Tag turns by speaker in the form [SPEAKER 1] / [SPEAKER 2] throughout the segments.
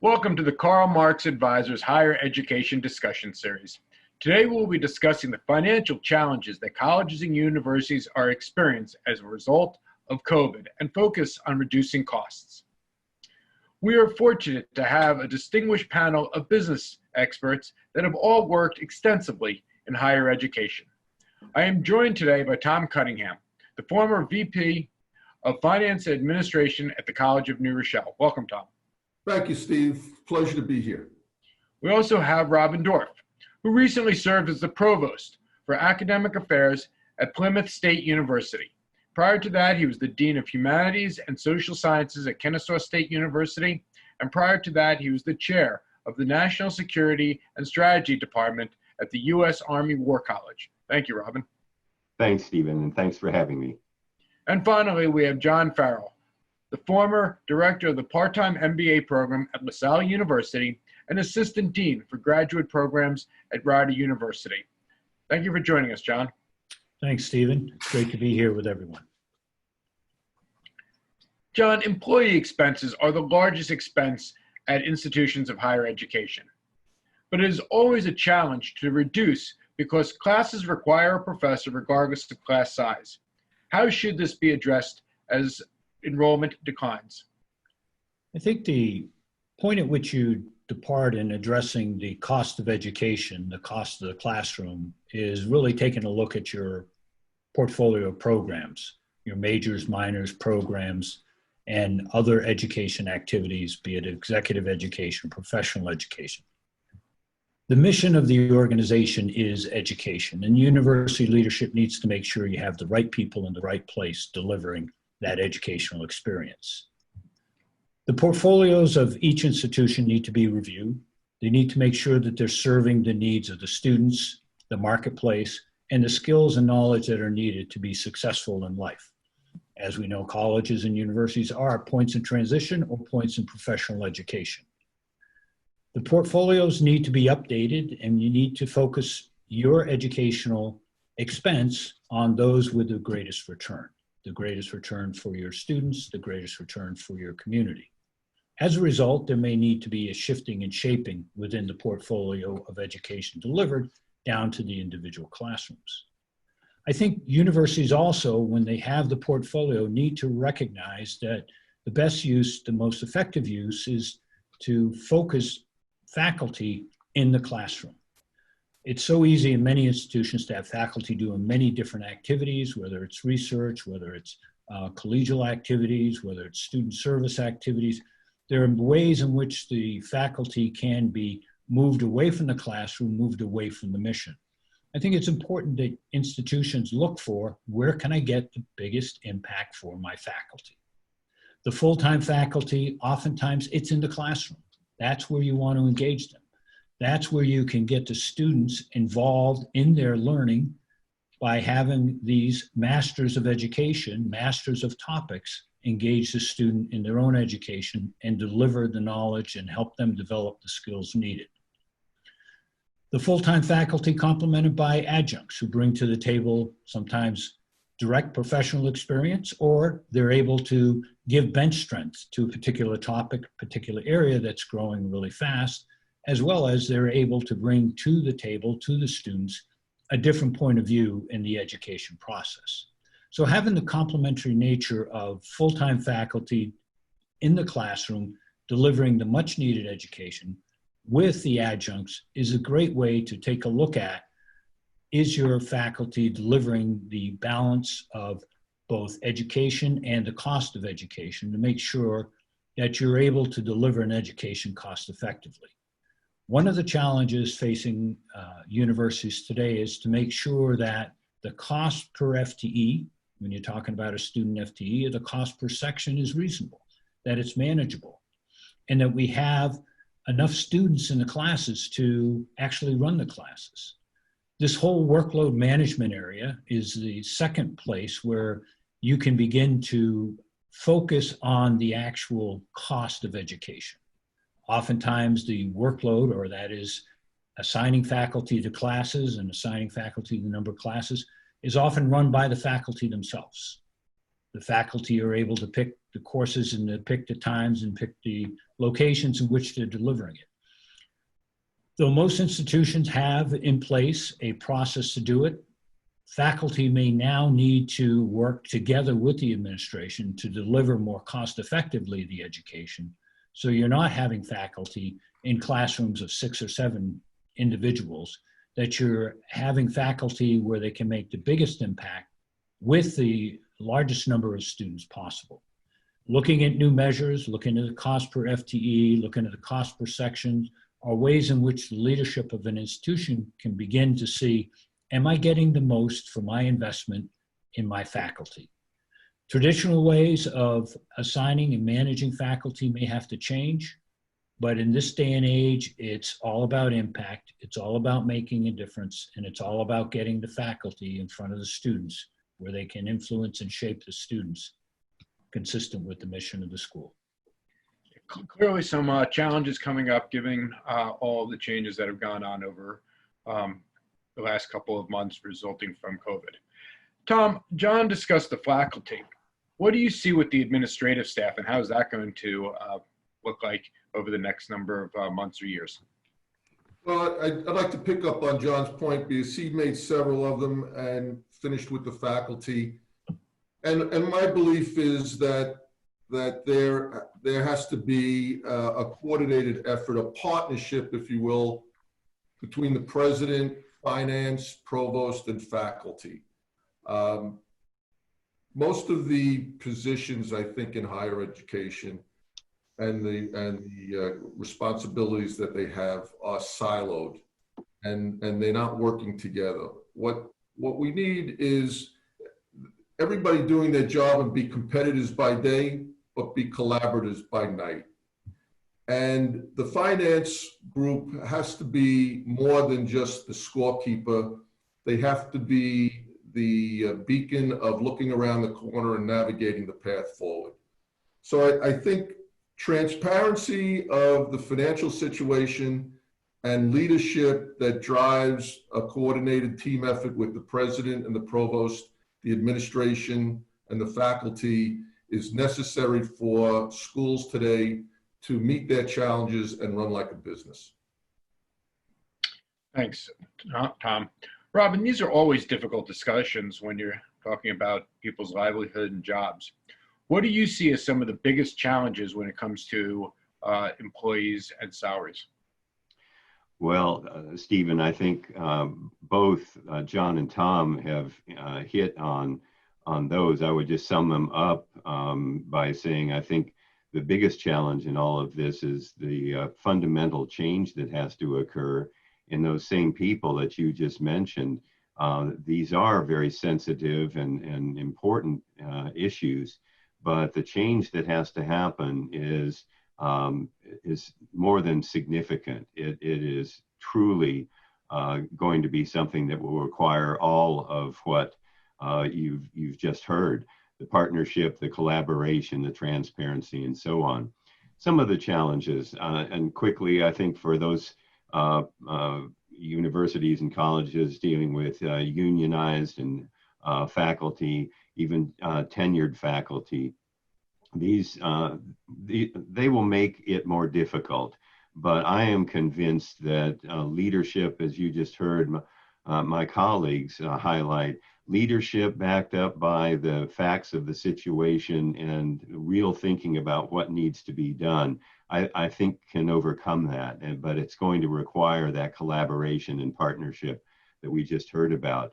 [SPEAKER 1] Welcome to the Karl Marx Advisors Higher Education Discussion Series. Today we'll be discussing the financial challenges that colleges and universities are experiencing as a result of COVID and focus on reducing costs. We are fortunate to have a distinguished panel of business experts that have all worked extensively in higher education. I am joined today by Tom Cunningham, the former VP of Finance and Administration at the College of New Rochelle. Welcome, Tom.
[SPEAKER 2] Thank you, Steve. Pleasure to be here.
[SPEAKER 1] We also have Robin Dorff, who recently served as the Provost for Academic Affairs at Plymouth State University. Prior to that, he was the Dean of Humanities and Social Sciences at Kennesaw State University, and prior to that, he was the Chair of the National Security and Strategy Department at the U.S. Army War College. Thank you, Robin.
[SPEAKER 3] Thanks, Stephen, and thanks for having me.
[SPEAKER 1] And finally, we have John Farrell, the former director of the part-time MBA program at LaSalle University and assistant dean for graduate programs at Rider University. Thank you for joining us, John.
[SPEAKER 4] Thanks, Stephen. It's great to be here with everyone.
[SPEAKER 1] John, employee expenses are the largest expense at institutions of higher education, but it is always a challenge to reduce because classes require a professor regardless of class size. How should this be addressed as enrollment declines?
[SPEAKER 4] I think the point at which you depart in addressing the cost of education, the cost of the classroom, is really taking a look at your portfolio of programs, your majors, minors, programs, and other education activities, be it executive education, professional education. The mission of the organization is education, and university leadership needs to make sure you have the right people in the right place delivering that educational experience. The portfolios of each institution need to be reviewed. They need to make sure that they're serving the needs of the students, the marketplace, and the skills and knowledge that are needed to be successful in life. As we know, colleges and universities are points in transition or points in professional education. The portfolios need to be updated, and you need to focus your educational expense on those with the greatest return. The greatest return for your students, the greatest return for your community. As a result, there may need to be a shifting and shaping within the portfolio of education delivered down to the individual classrooms. I think universities also, when they have the portfolio, need to recognize that the best use, the most effective use, is to focus faculty in the classroom. It's so easy in many institutions to have faculty doing many different activities, whether it's research, whether it's collegial activities, whether it's student service activities. There are ways in which the faculty can be moved away from the classroom, moved away from the mission. I think it's important that institutions look for, where can I get the biggest impact for my faculty? The full-time faculty, oftentimes it's in the classroom. That's where you want to engage them. That's where you can get the students involved in their learning by having these masters of education, masters of topics, engage the student in their own education and deliver the knowledge and help them develop the skills needed. The full-time faculty complemented by adjuncts who bring to the table sometimes direct professional experience, or they're able to give bench strength to a particular topic, particular area that's growing really fast, as well as they're able to bring to the table, to the students, a different point of view in the education process. So having the complementary nature of full-time faculty in the classroom, delivering the much needed education with the adjuncts is a great way to take a look at, is your faculty delivering the balance of both education and the cost of education to make sure that you're able to deliver an education cost effectively. One of the challenges facing universities today is to make sure that the cost per FTE, when you're talking about a student FTE, the cost per section is reasonable, that it's manageable, and that we have enough students in the classes to actually run the classes. This whole workload management area is the second place where you can begin to focus on the actual cost of education. Oftentimes the workload, or that is assigning faculty to classes and assigning faculty the number of classes, is often run by the faculty themselves. The faculty are able to pick the courses and to pick the times and pick the locations in which they're delivering it. Though most institutions have in place a process to do it, faculty may now need to work together with the administration to deliver more cost effectively the education. So you're not having faculty in classrooms of 6 or 7 individuals, that you're having faculty where they can make the biggest impact with the largest number of students possible. Looking at new measures, looking at the cost per FTE, looking at the cost per section, are ways in which the leadership of an institution can begin to see, am I getting the most for my investment in my faculty? Traditional ways of assigning and managing faculty may have to change, but in this day and age, it's all about impact, it's all about making a difference, and it's all about getting the faculty in front of the students where they can influence and shape the students consistent with the mission of the school.
[SPEAKER 1] Clearly some challenges coming up, given all the changes that have gone on over the last couple of months resulting from COVID. Tom, John discussed the faculty. What do you see with the administrative staff, and how is that going to look like over the next number of months or years?
[SPEAKER 2] Well, I'd like to pick up on John's point because he made several of them and finished with the faculty. And my belief is that there has to be a coordinated effort, a partnership, if you will, between the president, finance, provost, and faculty. Most of the positions, I think, in higher education and the responsibilities that they have are siloed, and they're not working together. What we need is everybody doing their job and be competitors by day, but be collaborators by night. And the finance group has to be more than just the scorekeeper. They have to be the beacon of looking around the corner and navigating the path forward. So I think transparency of the financial situation and leadership that drives a coordinated team effort with the president and the provost, the administration, and the faculty is necessary for schools today to meet their challenges and run like a business.
[SPEAKER 1] Thanks, Tom. Robin, these are always difficult discussions when you're talking about people's livelihood and jobs. What do you see as some of the biggest challenges when it comes to employees and salaries?
[SPEAKER 3] Well, Stephen, I think both John and Tom have hit on those. I would just sum them up by saying I think the biggest challenge in all of this is the fundamental change that has to occur in those same people that you just mentioned. These are very sensitive and important issues, but the change that has to happen is more than significant. It is truly going to be something that will require all of what you've just heard: the partnership, the collaboration, the transparency, and so on. Some of the challenges, and quickly, I think for those universities and colleges dealing with unionized and faculty, even tenured faculty, they will make it more difficult. But I am convinced that leadership, as you just heard my colleagues highlight, leadership backed up by the facts of the situation and real thinking about what needs to be done, I think can overcome that. But it's going to require that collaboration and partnership that we just heard about.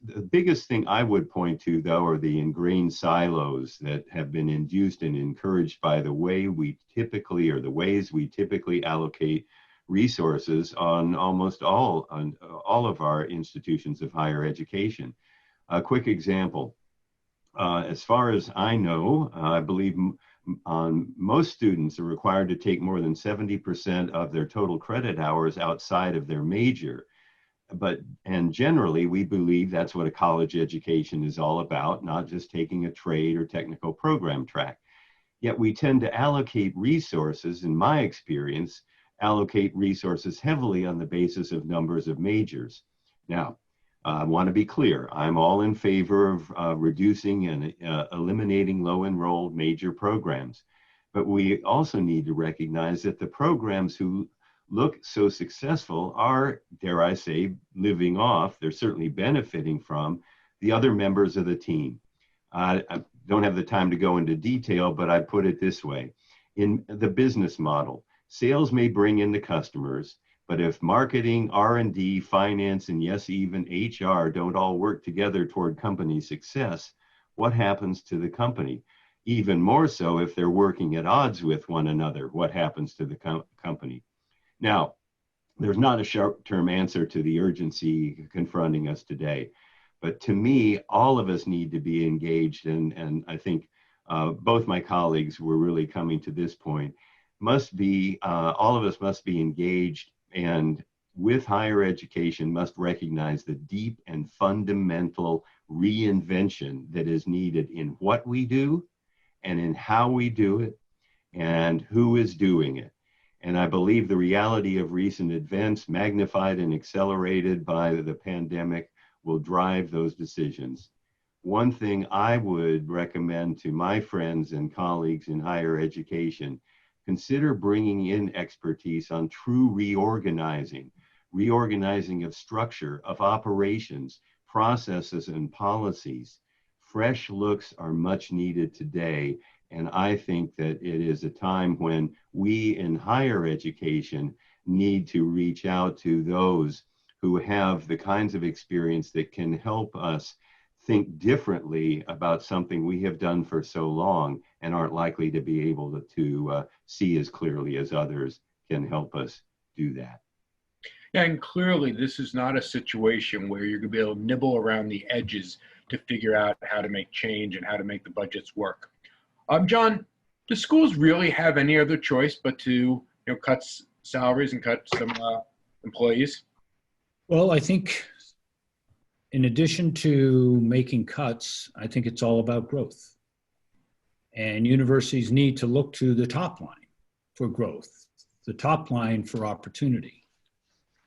[SPEAKER 3] The biggest thing I would point to, though, are the ingrained silos that have been induced and encouraged by the way we typically, or the ways we typically allocate resources on almost all of our institutions of higher education. A quick example, as far as I know, I believe most students are required to take more than 70% of their total credit hours outside of their major. And generally, we believe that's what a college education is all about, not just taking a trade or technical program track. Yet we tend to allocate resources, in my experience, allocate resources heavily on the basis of numbers of majors. Now, I want to be clear. I'm all in favor of reducing and eliminating low enrolled major programs. But we also need to recognize that the programs who look so successful are, dare I say, living off, they're certainly benefiting from the other members of the team. I don't have the time to go into detail, but I put it this way. In the business model, sales may bring in the customers, but if marketing, R&D, finance, and yes, even HR don't all work together toward company success, what happens to the company? Even more so if they're working at odds with one another, what happens to the company? Now, there's not a short-term answer to the urgency confronting us today, but to me, all of us need to be engaged, and I think both my colleagues were really coming to this point, all of us must be engaged, and with higher education must recognize the deep and fundamental reinvention that is needed in what we do and in how we do it and who is doing it. And I believe the reality of recent events, magnified and accelerated by the pandemic, will drive those decisions. One thing I would recommend to my friends and colleagues in higher education, consider bringing in expertise on true reorganizing of structure, of operations, processes, and policies. Fresh looks are much needed today, and I think that it is a time when we in higher education need to reach out to those who have the kinds of experience that can help us think differently about something we have done for so long and aren't likely to be able to see as clearly as others can help us do that.
[SPEAKER 1] Yeah, and clearly this is not a situation where you're going to be able to nibble around the edges to figure out how to make change and how to make the budgets work. John, do schools really have any other choice but to cut salaries and cut some employees?
[SPEAKER 4] Well, I think in addition to making cuts, I think it's all about growth. And universities need to look to the top line for growth, the top line for opportunity.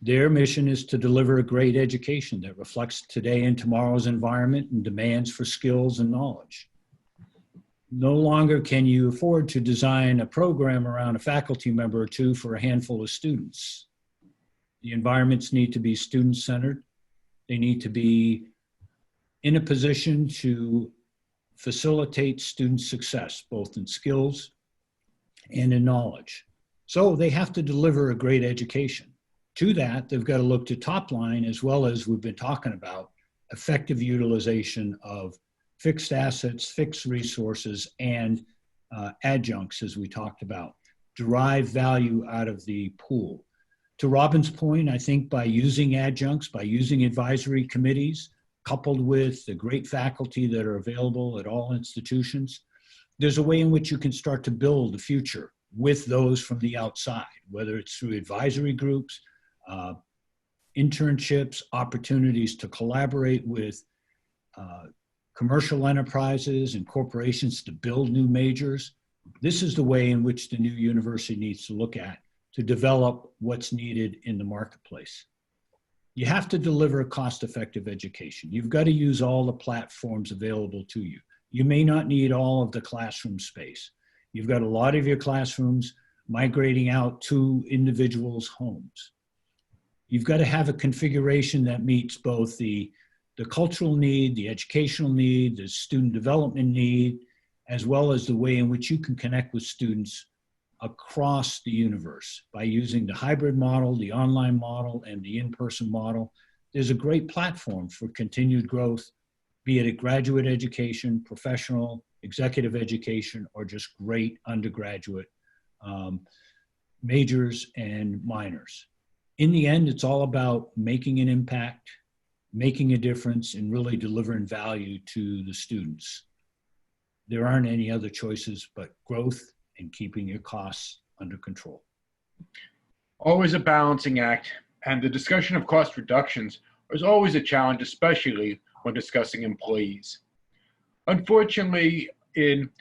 [SPEAKER 4] Their mission is to deliver a great education that reflects today and tomorrow's environment and demands for skills and knowledge. No longer can you afford to design a program around a faculty member or two for a handful of students. The environments need to be student-centered. They need to be in a position to facilitate student success, both in skills and in knowledge. So they have to deliver a great education. To that, they've got to look to top line, as well as we've been talking about, effective utilization of fixed assets, fixed resources, and adjuncts, as we talked about, derive value out of the pool. To Robin's point, I think by using adjuncts, by using advisory committees, coupled with the great faculty that are available at all institutions, there's a way in which you can start to build the future with those from the outside, whether it's through advisory groups, internships, opportunities to collaborate with commercial enterprises and corporations to build new majors. This is the way in which the new university needs to look at to develop what's needed in the marketplace. You have to deliver a cost-effective education. You've got to use all the platforms available to you. You may not need all of the classroom space. You've got a lot of your classrooms migrating out to individuals' homes. You've got to have a configuration that meets both the cultural need, the educational need, the student development need, as well as the way in which you can connect with students across the universe by using the hybrid model, the online model, and the in-person model. There's a great platform for continued growth, be it a graduate education, professional, executive education, or just great undergraduate majors and minors. In the end, it's all about making an impact, making a difference, and really delivering value to the students. There aren't any other choices but growth and keeping your costs under control.
[SPEAKER 1] Always a balancing act, and the discussion of cost reductions is always a challenge, especially when discussing employees. Unfortunately, in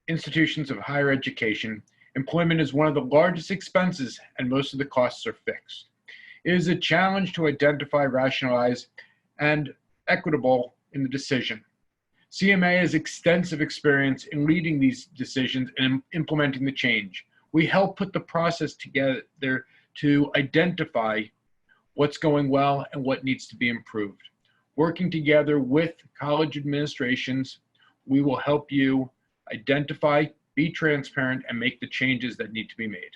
[SPEAKER 1] institutions of higher education, employment is one of the largest expenses and most of the costs are fixed. It is a challenge to identify, rationalize, and equitable in the decision. CMA has extensive experience in leading these decisions and implementing the change. We help put the process together to identify what's going well and what needs to be improved. Working together with college administrations, we will help you identify, be transparent, and make the changes that need to be made.